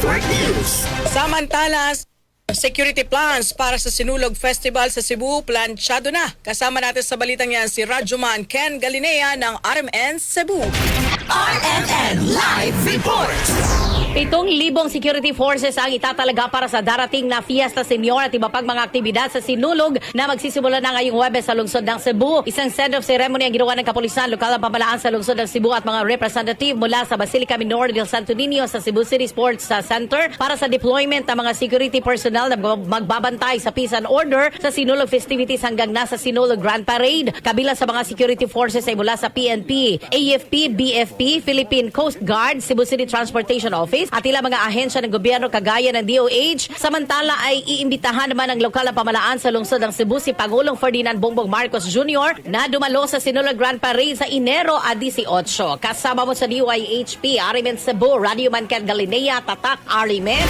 Network News. Samantala, security plans para sa Sinulog Festival sa Cebu planchado na. Kasama natin sa balitang yan si Radyoman Ken Galinea ng RMN Cebu. RMN Live Report. 7,000 security forces ang itatalaga para sa darating na Fiesta Senior at iba pang mga aktibidad sa Sinulog na magsisimula na ngayong Huwebes sa lungsod ng Cebu. Isang send-off ceremony ang ginawa ng kapulisan, lokal ang pamalaan sa lungsod ng Cebu at mga representative mula sa Basilica Minor del Santo Niño sa Cebu City Sports Center para sa deployment ng mga security personnel na magbabantay sa peace and order sa Sinulog festivities hanggang nasa Sinulog Grand Parade. Kabilang sa mga security forces ay mula sa PNP, AFP, BFP, Philippine Coast Guard, Cebu City Transportation Office at ilang mga ahensya ng gobyerno kagaya ng DOH. Samantala ay iimbitahan naman ng lokal na pamalaan sa lungsod ng Cebu si Pangulong Ferdinand Bongbong Marcos Jr. na dumalo sa Sinulog Grand Parade sa Enero 18. Kasama mo sa DYHP, Arimen Cebu, Radio Man Ken Galinea, Tatak, Arimen.